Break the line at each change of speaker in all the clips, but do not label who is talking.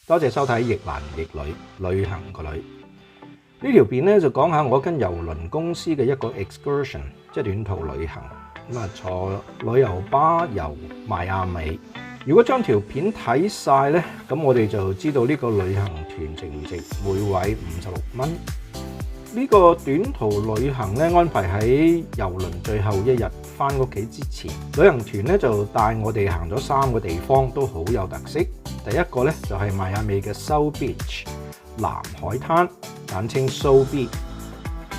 多謝收睇逆男逆女旅行個女呢條片咧，就講下我跟郵輪公司嘅一個 excursion， 即係短途旅行。咁啊，坐旅遊巴遊邁亞美。如果將條片睇晒咧，咁我哋就知道呢個旅行團值唔值每位56蚊。呢個短途旅行咧，安排喺郵輪最後一日返屋企之前，旅行團咧就帶我哋行咗3個地方，都好有特色。第一個咧就係邁亞美嘅 South Beach 南海灘，簡稱 South Beach。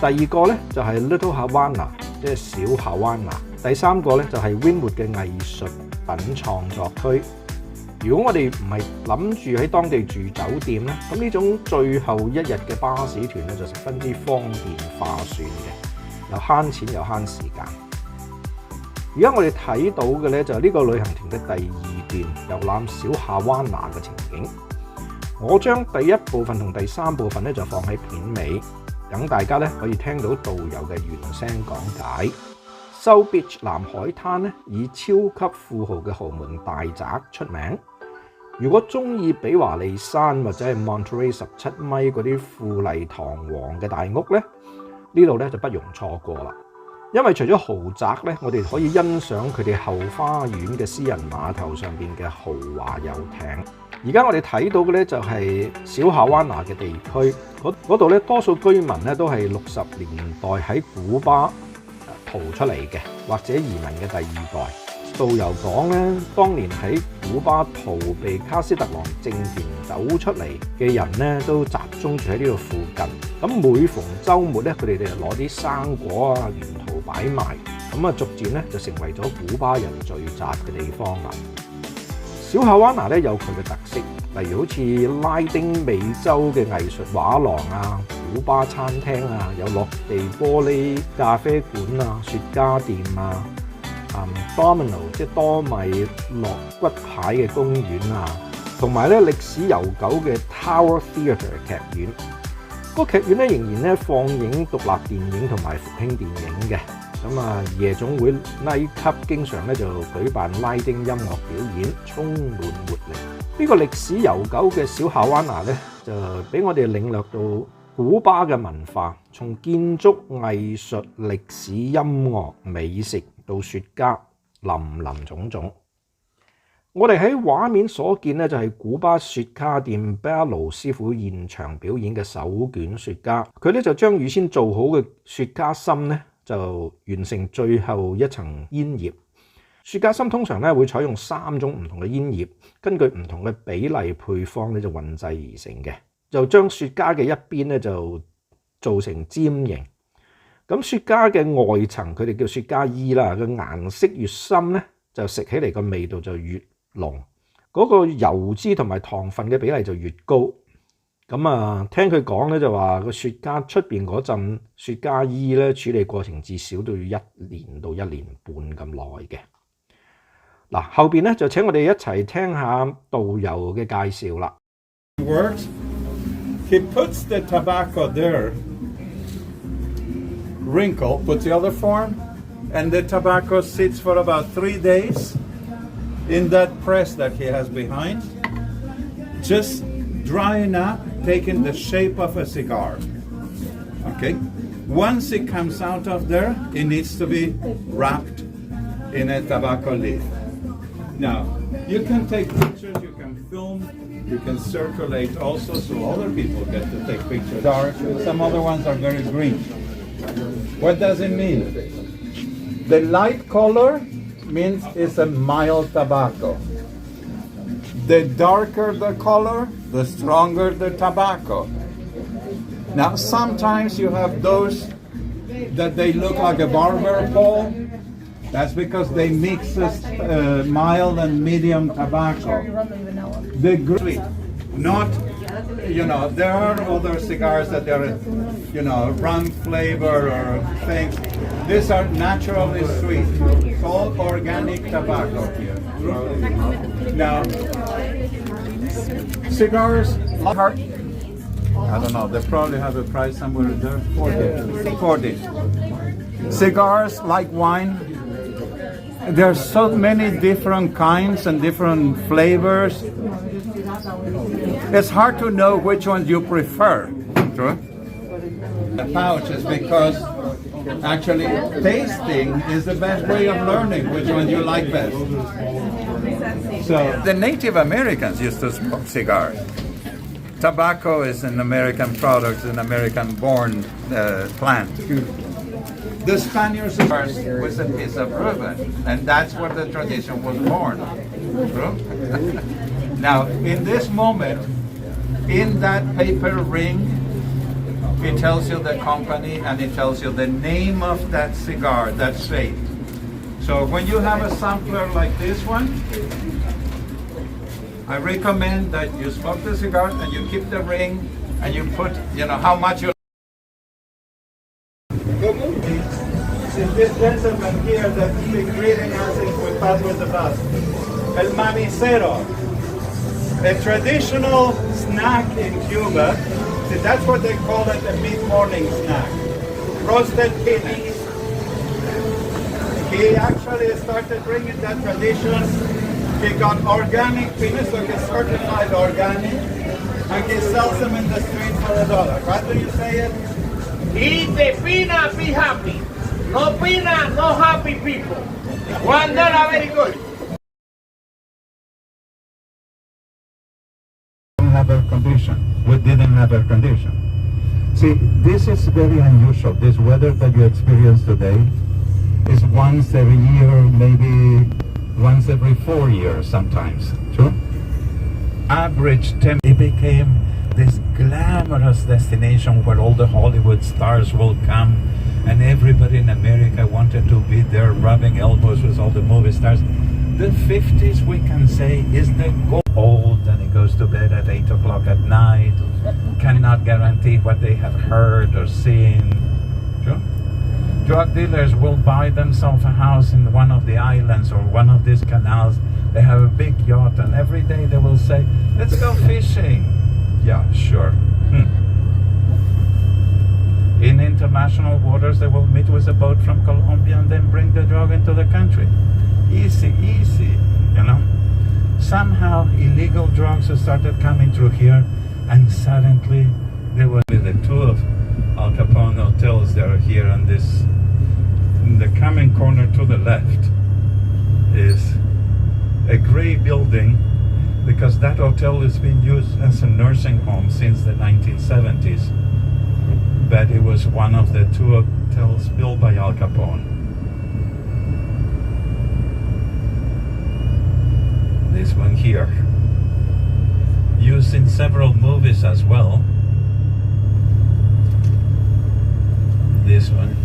第二個咧就係 Little Havana， 即係小夏灣拿。第三個咧就係 Wynwood 嘅藝術品創作區。如果我哋唔係諗住喺當地住酒店咧，咁呢種最後一日嘅巴士團咧就十分之方便划算嘅，又慳錢又慳時間。而家我哋睇到嘅咧就係呢個旅行團嘅第2段遊覽小夏灣拿嘅情景。我將第1部分同第3部分咧就放喺片尾，等大家咧可以聽到導遊嘅原聲講解。South Beach 南海灘咧以超級富豪嘅豪門大宅出名。如果中意比華利山或者係 Monterey 17米嗰啲富麗堂皇嘅大屋咧，呢度咧就不容錯過啦。因為除咗豪宅咧，我哋可以欣賞佢哋後花園嘅私人碼頭上邊嘅豪華遊艇。而家我哋睇到嘅咧就係小夏灣拿嘅地區，嗰度咧多數居民咧都係60年代喺古巴逃出嚟嘅，或者移民嘅第2代。導遊講咧，當年喺古巴逃避卡斯特朗政權走出嚟嘅人咧，都集中住喺呢度附近。咁每逢週末咧，佢哋就攞啲生果啊，沿途擺賣。咁啊，逐漸咧就成為咗古巴人聚集嘅地方啦。小夏灣拿咧有佢嘅特色，例如好似拉丁美洲嘅藝術畫廊啊、古巴餐廳啊、有落地玻璃咖啡館啊、雪茄店啊。Domino 即係多米諾骨牌嘅公園啊，同埋咧歷史悠久嘅 Tower Theatre 劇院。個劇院咧仍然咧放映獨立電影同埋復興電影嘅。咁啊，夜總會 Night Club 經常咧就舉辦拉丁音樂表演，充滿活力。呢個歷史悠久嘅小夏灣拿咧，就俾我哋領略到古巴嘅文化，從建築、藝術、歷史、音樂、美食到雪茄，林林種種。我哋喺畫面所見咧，就係古巴雪茄店 Bello 師傅現場表演嘅手卷雪茄。佢咧就將預先做好嘅雪茄芯咧，就完成最後一層煙葉。雪茄芯通常咧會採用3種唔同嘅煙葉，根據唔同嘅比例配方咧就混製而成嘅。就將雪茄嘅一邊咧就做成尖形。咁雪茄嘅外層佢哋叫雪茄衣啦，個顏色越深咧，就食起嚟個味道就越濃，嗰個油脂同埋糖分嘅比例就越高。咁啊，聽佢講咧就話個雪茄出邊嗰陣雪茄衣咧處理過程至少都要1年到1年半咁耐嘅。嗱，後邊咧就請我哋一齊聽下導遊嘅介紹啦。
Works. He puts the tobacco there, wrinkle, puts the other form, and the tobacco sits for about 3 days in that press that he has behind, just drying up, taking the shape of a cigar. Okay? Once it comes out of there, it needs to be wrapped in a tobacco leaf. Now, you can take pictures, you can film, you can circulate also so other people get to take pictures. Dark, some other ones are very green. What does it mean? The light color means it's a mild tobacco. The darker the color, the stronger the tobacco. Now sometimes you have those that they look like a barber pole. That's because they mix mild and medium tobacco. The green, not, there are other cigars that are, rum flavor or things. These are naturally sweet. It's all organic tobacco here. Now, cigars are, I don't know, they probably have a price somewhere there. 40. Cigars, like wine, there are so many different kinds and different flavors. It's hard to know which ones you prefer. True? The pouch is because actually tasting is the best way of learning which one you like best. So the Native Americans used to smoke cigars. Tobacco is an American product, an American-born plant. The Spaniards first was a piece of ribbon, and that's where the tradition was born. True? Now, in this moment, in that paper ring, it tells you the company and it tells you the name of that cigar, that shape. So when you have a sampler like this one, I recommend that you smoke the cigar and you keep the ring and you put, how much you. This gentleman here that's been greeting us since we passed with the bus. El manicero, a traditional snack in Cuba. See, that's what they call it, a mid-morning snack. Roasted kidneys. He actually started bringing that tradition. He got organic peanuts, so he's certified organic, and he sells them in the street for $1. How do you say it?
Eat the peanut, be happy. No peanut, no happy people. $1, very good.
Have air condition. We didn't have air condition. See, this is very unusual. This weather that you experience today is once every year, maybe once every 4 years sometimes. True? Average temp. It became this glamorous destination where all the Hollywood stars will come, and everybody in America wanted to be there rubbing elbows with all the movie stars. The 50s, we can say, is the old, and he goes to bed at 8 o'clock at night, cannot guarantee what they have heard or seen. True? Drug dealers will buy themselves a house in one of the islands or one of these canals. They have a big yacht, and every day they will say, let's go fishing. Yeah, sure. In international waters, they will meet with a boat from Colombia and then bring the drug into the country. Easy, easy, Somehow illegal drugs started coming through here, and suddenly there were the two of Al Capone hotels that are here on this. In the coming corner to the left is a gray building, because that hotel has been used as a nursing home since the 1970s. But it was one of the two hotels built by Al Capone. This one here, used in several movies as well. This one.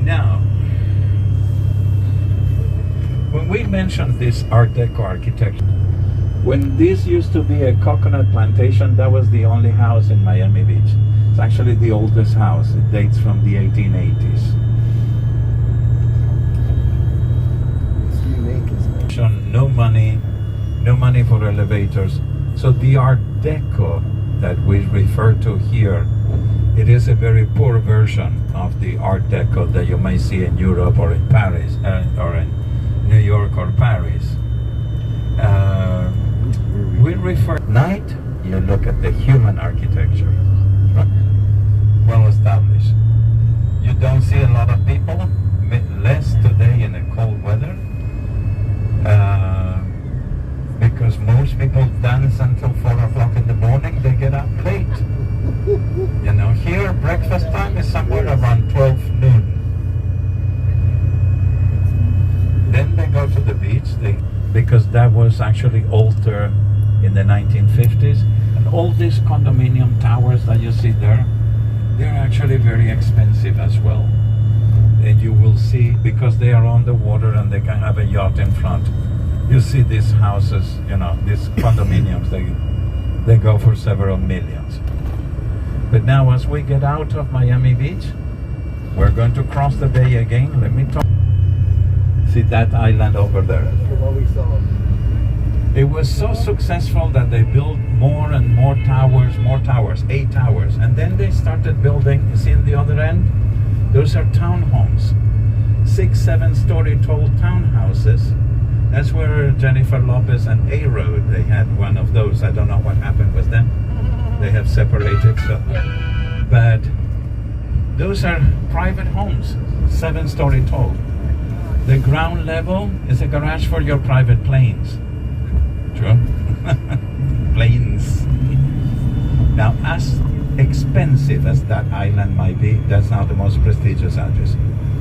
Now, when we mentioned this Art Deco architecture, when this used to be a coconut plantation, that was the only house in Miami Beach. It's actually the oldest house. It dates from the 1880s. No money for elevators. So the Art Deco that we refer to here, it is a very poor version of the Art Deco that you may see in Europe or in Paris, or in New York or Paris. We refer at night, you look at the human architecture, well established. You don't see a lot of people, less today in the cold weather, because most people dance until 4 o'clock in the morning. They get up late. Here breakfast time is somewhere around 12 noon. Then they go to the beach, because that was actually older in the 1950s. And all these condominium towers that you see there, they're actually very expensive as well. And you will see, because they are on the water and they can have a yacht in front, you see these houses, these condominiums, they go for several millions. But now as we get out of Miami Beach, we're going to cross the bay again. Let me talk. See that island over there? It was so successful that they built more and more towers, 8 towers. And then they started building, you see in the other end? Those are townhomes, 6-7 story tall townhouses That's where Jennifer Lopez and A-Road, they had one of those. I don't know what happened with them. They have separated, so. But those are private homes, 7-story tall. The ground level is a garage for your private planes. True? Planes. Now, as expensive as that island might be, that's not the most prestigious address.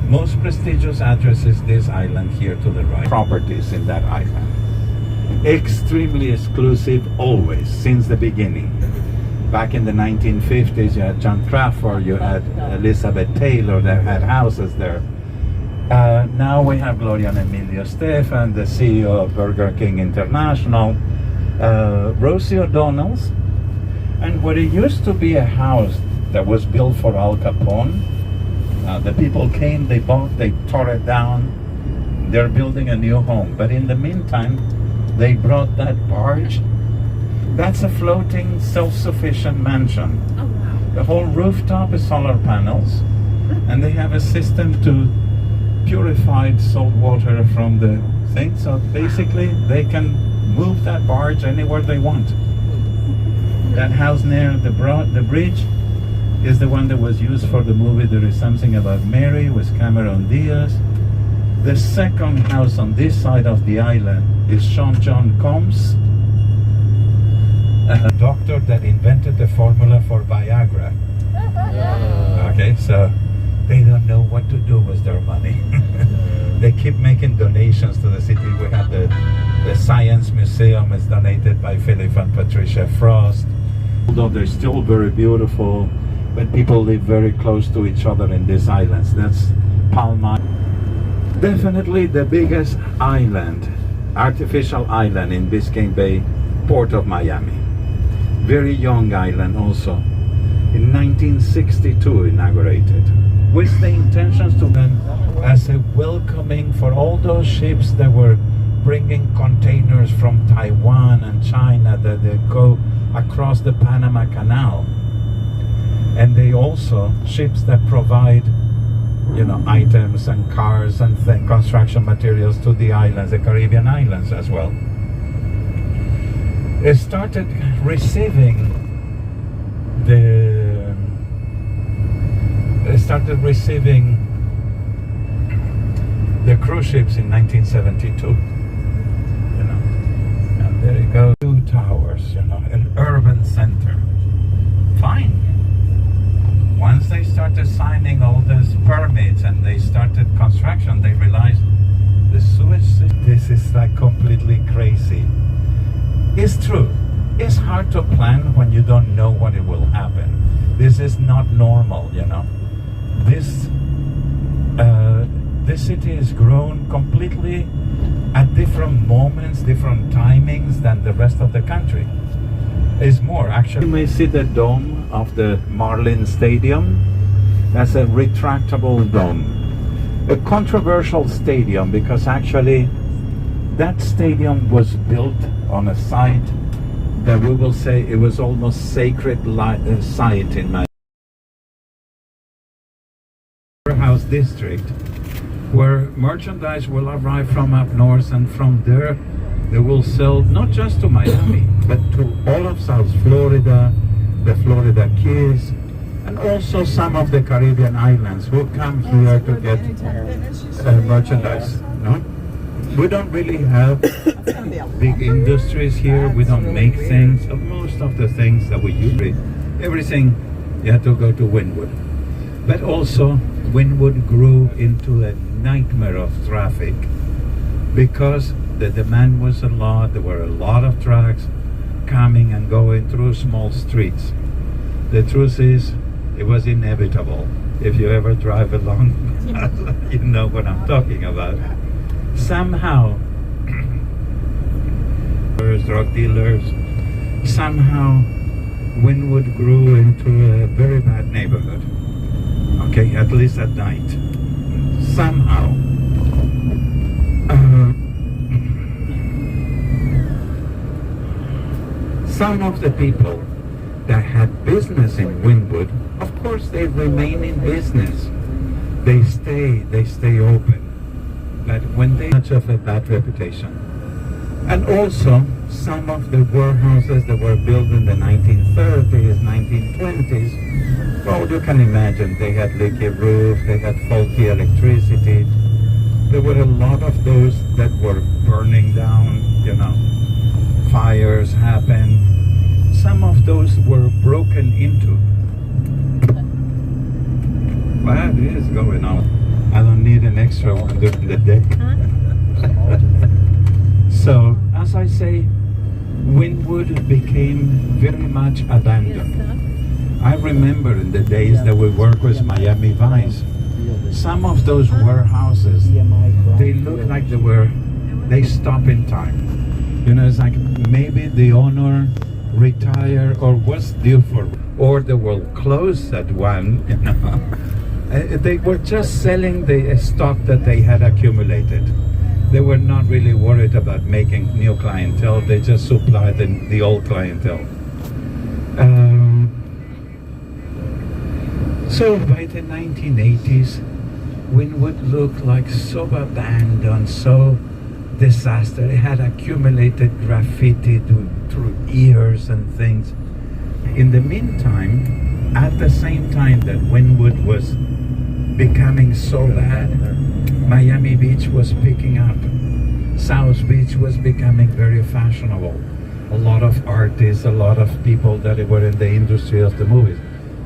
Most prestigious address is this island here to the right. Properties in that island. Extremely exclusive always, since the beginning. Back in the 1950s, you had John Crawford, you had Elizabeth Taylor, that had houses there. Now we have Gloria and Emilio Stefan, the CEO of Burger King International, Rosie O'Donnell's, and where it used to be a house that was built for Al Capone, the people came, they bought, they tore it down, they're building a new home. But in the meantime, they brought that barge. That's a floating, self-sufficient mansion.
Oh, wow.
The whole rooftop is solar panels, and they have a system to purified salt water from the thing. So basically, they can move that barge anywhere they want. That house near the bridge is the one that was used for the movie There Is Something About Mary with Cameron Diaz. The second house on this side of the island is Sean John Combs, a doctor that invented the formula for Viagra. Okay, so they don't know what to do with their money. They keep making donations to the city. We have the Science Museum is donated by Philip and Patricia Frost. Although they're still very beautiful, but people live very close to each other in these islands. That's Palma. Definitely the biggest island, artificial island in Biscayne Bay, Port of Miami. Very young island also. In 1962 inaugurated, with the intentions to then as a welcoming for all those ships that were bringing containers from Taiwan and China that they go across the Panama Canal. And they also ships that provide, you know, items and cars and construction materials to the islands, the Caribbean islands as well. It started receiving the cruise ships in 1972. You know, and there you go, 2 towers, you know, an urban center. Fine. Once they started signing all those permits and they started construction, they realized the sewage system, this is like completely crazy. It's true. It's hard to plan when you don't know what it will happen. This is not normal, you know. This city has grown completely at different moments, different timings than the rest of the country. It's more, actually. You may see the dome of the Marlin Stadium. That's a retractable dome. A controversial stadium because actually that stadium was built on a site that we will say it was almost sacred site in my warehouse district, where merchandise will arrive from up north, and from there they will sell not just to Miami but to all of South Florida, the Florida Keys, and also some of the Caribbean islands who come here to get merchandise. No? We don't really have big industries here. We don't make things. So most of the things that we usually, everything, you have to go to Wynwood. But also, Wynwood grew into a nightmare of traffic because the demand was a lot. There were a lot of trucks coming and going through small streets. The truth is, it was inevitable. If you ever drive along, you know what I'm talking about. Somehow, drug dealers, somehow Wynwood grew into a very bad neighborhood. Okay, at least at night. Somehow. Some of the people that had business in Wynwood, of course they remain in business. They stay open. But when they much of a bad reputation. And also, some of the warehouses that were built in the 1930s, 1920s, well, you can imagine they had leaky roof, they had faulty electricity. There were a lot of those that were burning down, you know, fires happened. Some of those were broken into. What is going on? I don't need an extra one during the day. So, as I say, Wynwood became very much abandoned. I remember in the days that we worked with Miami Vice, some of those warehouses, they look like they stop in time. You know, it's like maybe the owner retired or was due for, or they will close at one, you know. They were just selling the stock that they had accumulated. They were not really worried about making new clientele. They just supplied the old clientele. So by the 1980s, Wynwood looked like so abandoned, so disaster. It had accumulated graffiti through years and things. In the meantime, at the same time that Wynwood was becoming so bad, Miami Beach was picking up. South Beach was becoming very fashionable. A lot of artists, a lot of people that were in the industry of the movies.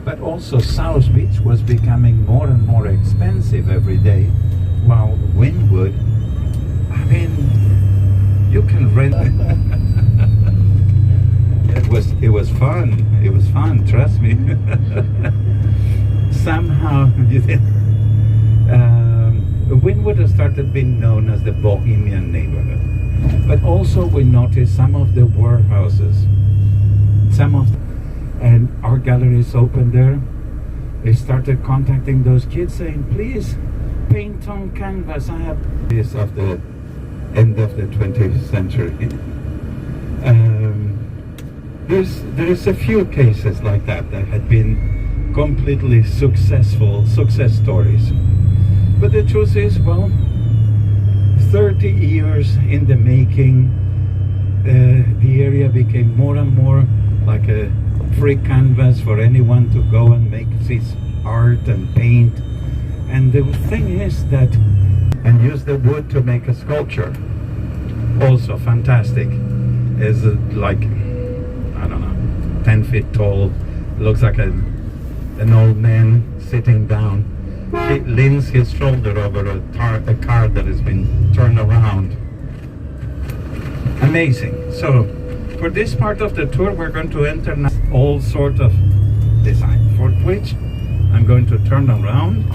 But also South Beach was becoming more and more expensive every day, while Wynwood, I mean, you can rent it. It was fun. It was fun, trust me. Somehow, Wynwood has started being known as the Bohemian neighborhood. But also we noticed some of the warehouses, and our galleries opened there. They started contacting those kids saying, please paint on canvas. I have this of the end of the 20th century. There's a few cases like that had been completely successful success stories. But the truth is, well, 30 years in the making, the area became more and more like a free canvas for anyone to go and make this art and paint. And the thing is that, and use the wood to make a sculpture. Also fantastic. Is like, I don't know, 10 feet tall, looks like an old man sitting down. He leans his shoulder over a car that has been turned around. Amazing. So, for this part of the tour, we're going to enter all sorts of design, for which I'm going to turn around.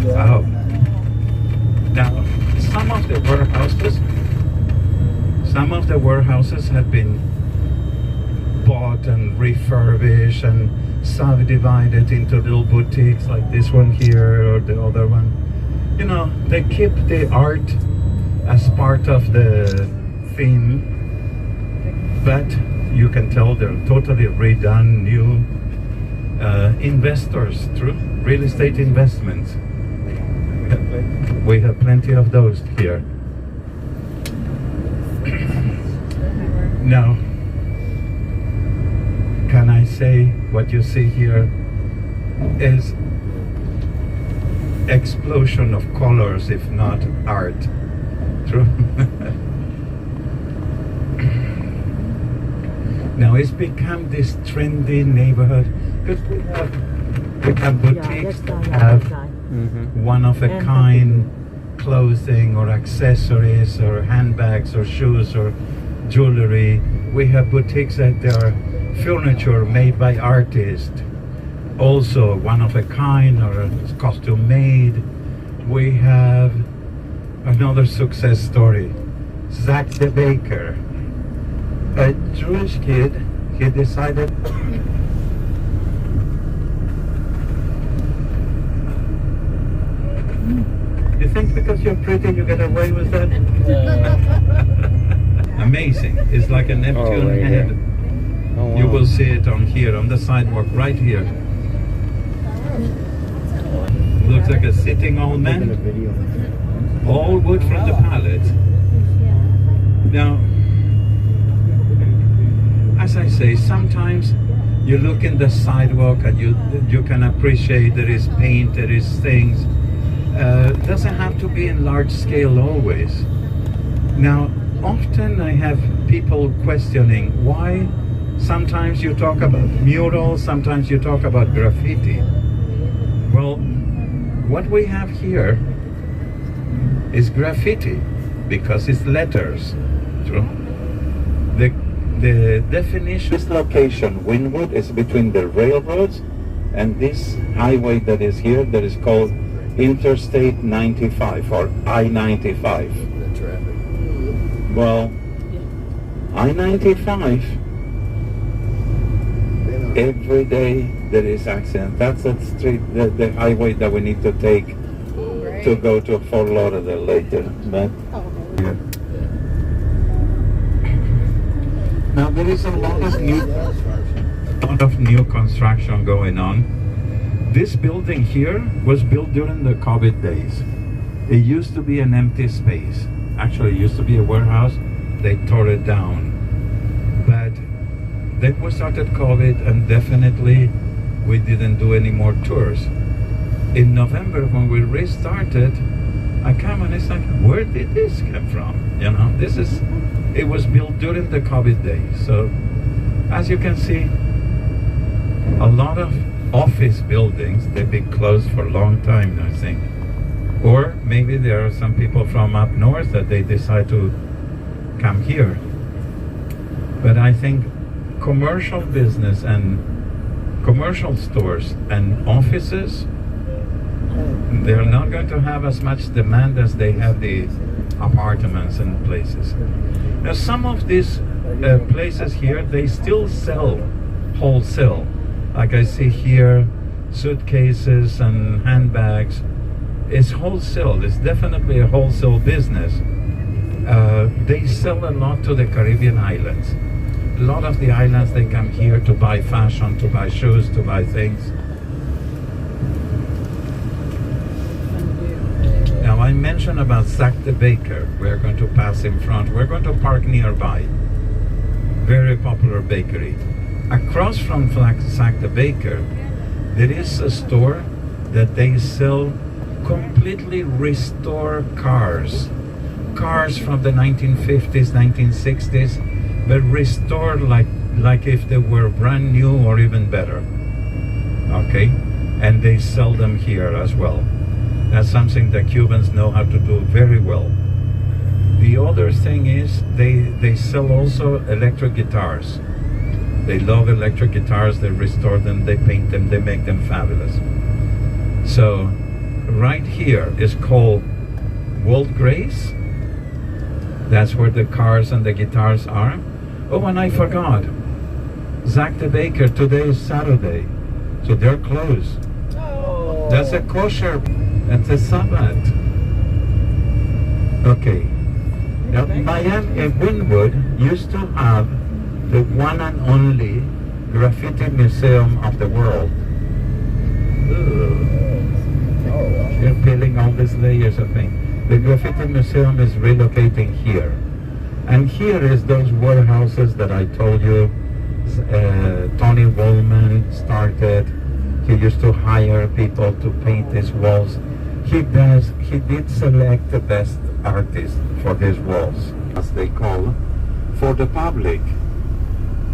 Wow. Now, some of the warehouses have been bought and refurbished and subdivided into little boutiques like this one here or the other one. You know, they keep the art as part of the theme, but you can tell they're totally redone, new investors through real estate investments. We have plenty of those here. Now, can I say what you see here is explosion of colors, if not art? True. Now it's become this trendy neighborhood because we have boutiques that have one-of-a-kind clothing or accessories or handbags or shoes or jewelry. We have boutiques that are furniture made by artists, also one-of-a-kind or costume-made. We have another success story, Zach the Baker, a Jewish kid. He decided you think because you're pretty you get away with that? Amazing. It's like a Neptune head.
Oh, wow.
You will see it on here, on the sidewalk right here. looks like a sitting old man. All wood from the pallet. Now, as I say, sometimes you look in the sidewalk and you can appreciate there is paint, there is things. Doesn't have to be in large scale always. Now, often I have people questioning why sometimes you talk about murals, sometimes you talk about graffiti. Well, what we have here is graffiti because it's letters. True. The definition. This location, Wynwood, is between the railroads and this highway that is here that is called Interstate 95 or I-95. Well, I-95, every day there is accident. That's the street, the highway that we need to take to go to Fort Lauderdale later. But, yeah. Now there is a lot of new construction going on. This building here was built during the COVID days. It used to be an empty space. Actually, it used to be a warehouse. They tore it down. But then we started COVID, and definitely we didn't do any more tours. In November, when we restarted, I come and it's like, where did this come from? You know, it was built during the COVID days. So, as you can see, a lot of office buildings, they've been closed for a long time now, I think. Or maybe there are some people from up north that they decide to come here. But I think commercial business and commercial stores and offices, they're not going to have as much demand as they have the apartments and places. Now some of these places here, they still sell wholesale. Like I see here, suitcases and handbags. It's wholesale. It's definitely a wholesale business. They sell a lot to the Caribbean islands. A lot of the islands, they come here to buy fashion, to buy shoes, to buy things. Now I mentioned about Zach the Baker. We're going to pass in front. We're going to park nearby. Very popular bakery. Across from Zach the Baker, there is a store that they sell completely restored cars. Cars from the 1950s, 1960s, but restored like if they were brand new or even better. Okay? And they sell them here as well. That's something that Cubans know how to do very well. The other thing is they sell also electric guitars. They love electric guitars, they restore them, they paint them, they make them fabulous. So right here is called World Grace. That's where the cars and the guitars are. Oh, and I forgot. Zach the Baker, today is Saturday, so they're closed. Oh. That's a kosher. That's a Sabbath. Okay. Now, Miami and Wynwood used to have the one and only graffiti museum of the world. You're peeling all these layers of paint. The graffiti museum is relocating here. And here is those warehouses that I told you Tony Woolman started. He used to hire people to paint his walls. He did select the best artists for his walls, as they call, for the public.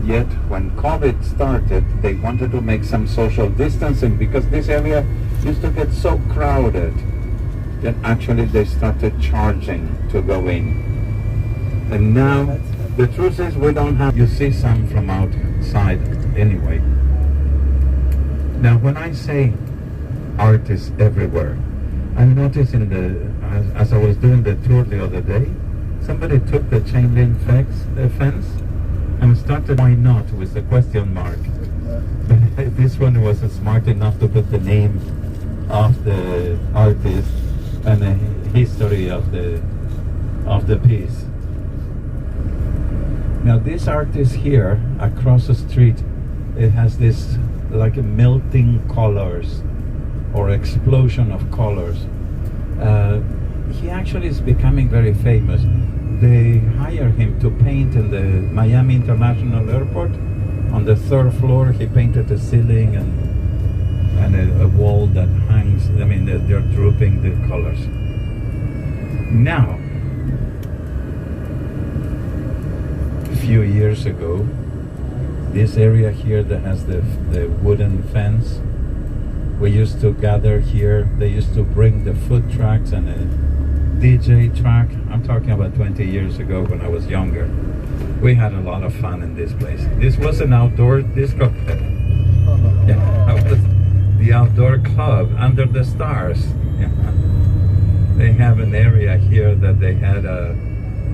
Yet when COVID started, they wanted to make some social distancing because this area used to get so crowded that actually they started charging to go in. And now, the truth is we don't have, you see some from outside anyway. Now when I say artists everywhere, I noticed as I was doing the tour the other day, somebody took the chain link fence and started, why not, with a question mark. But this one was smart enough to put the name of the artist and the history of the piece. Now this artist here, across the street, it has this like melting colors. or explosion of colors. He actually is becoming very famous. They hire him to paint in the Miami International Airport. On the 3rd floor, he painted the ceiling and a wall that hangs. I mean, they're drooping the colors. Now, a few years ago, this area here that has the wooden fence, we used to gather here. They used to bring the food trucks and a DJ truck. I'm talking about 20 years ago when I was younger. We had a lot of fun in this place. This was an outdoor disco. Yeah, that was the outdoor club under the stars. Yeah. They have an area here that they had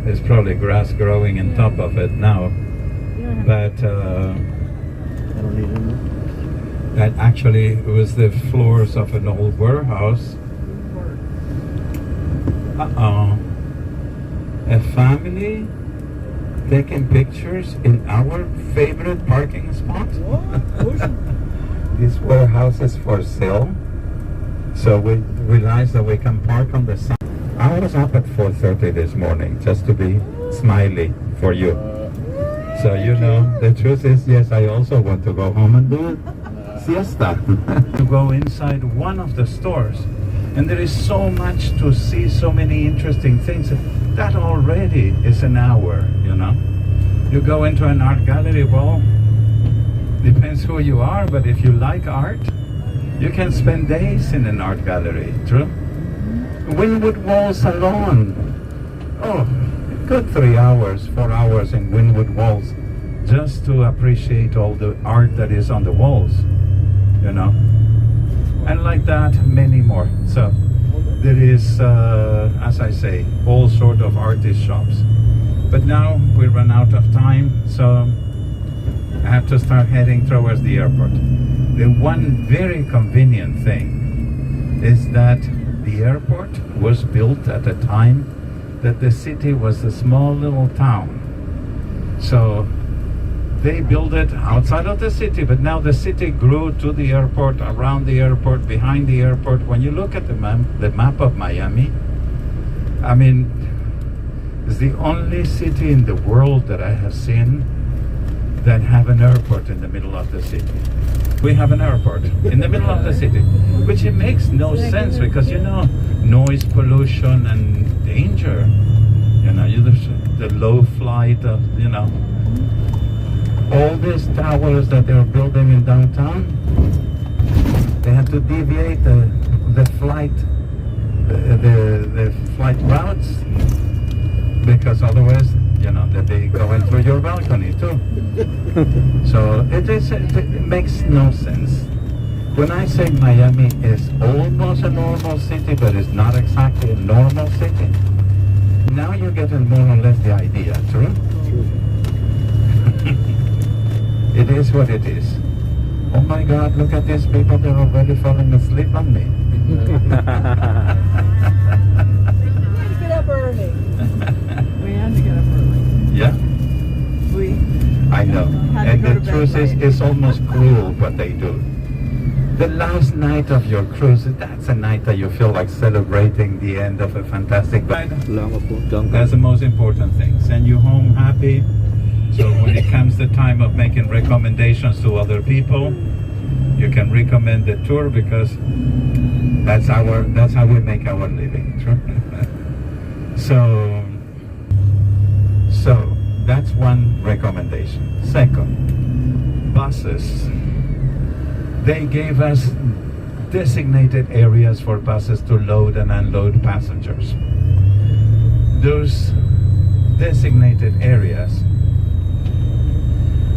there's probably grass growing on top of it now, but that actually was the floors of an old warehouse. A family taking pictures in our favorite parking spot. This warehouse is for sale, so we realized that we can park on the side. I was up at 4:30 this morning just to be smiley for you. So you know, the truth is, yes, I also want to go home and do siesta. To go inside one of the stores, and there is so much to see, so many interesting things. That already is an hour, you know. You go into an art gallery, well, depends who you are, but if you like art, you can spend days in an art gallery, true? Wynwood Wall Salon. Oh, good 3 hours, 4 hours in Wynwood Walls just to appreciate all the art that is on the walls, you know. And like that, many more. So there is, as I say, all sort of artist shops. But now we run out of time, so I have to start heading towards the airport. The one very convenient thing is that the airport was built at a time that the city was a small little town. So they built it outside of the city, but now the city grew to the airport, around the airport, behind the airport. When you look at the map of Miami, I mean, it's the only city in the world that I have seen that have an airport in the middle of the city. We have an airport in the middle of the city, which it makes no sense because, you know, noise pollution and danger, you know, the low flight of, you know, all these towers that they're building in downtown, they have to deviate the flight routes, because otherwise, you know, that they go in through your balcony too. So it makes no sense. When I say Miami is almost a normal city, but it's not exactly a normal city, now you get more or less the idea, true? It is what it is. Oh my God, look at these people, they're already falling asleep on me.
Get up early. We had to get up early.
Yeah, I know.
Had to
And
go to
the
bed
truth is,
late.
it's almost cruel what they do. The last night of your cruise, that's a night that you feel like celebrating the end of a fantastic ride. That's the most important thing. Send you home happy. So when it comes the time of making recommendations to other people, you can recommend the tour because that's how we make our living. So that's one recommendation. Second, buses. They gave us designated areas for buses to load and unload passengers. Those designated areas,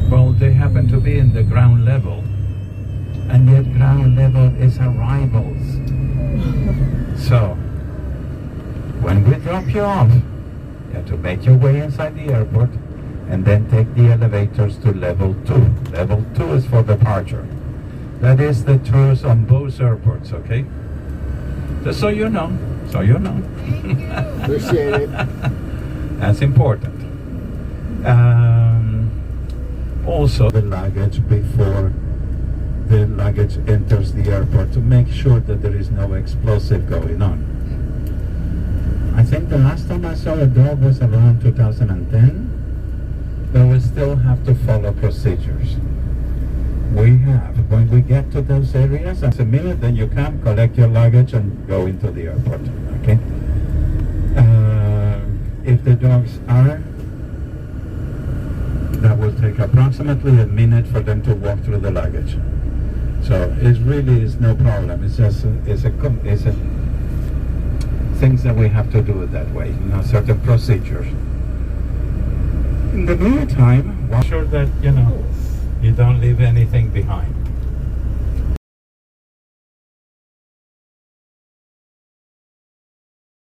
well, they happen to be in the ground level, and yet ground level is arrivals. So when we drop you off, you have to make your way inside the airport and then take the elevators to level 2. Level 2 is for departure. That is the tours on both airports, okay? Just so you know.
Appreciate it.
That's important. Also, the luggage before the luggage enters the airport to make sure that there is no explosive going on. I think the last time I saw a dog was around 2010, but we still have to follow procedures. We have, when we get to those areas, it's a minute, then you come, collect your luggage and go into the airport, okay? If the dogs are, that will take approximately a minute for them to walk through the luggage. So it really is no problem. It's just it's a things that we have to do it that way. You know, certain procedures. In the meantime, make sure that you don't leave anything behind.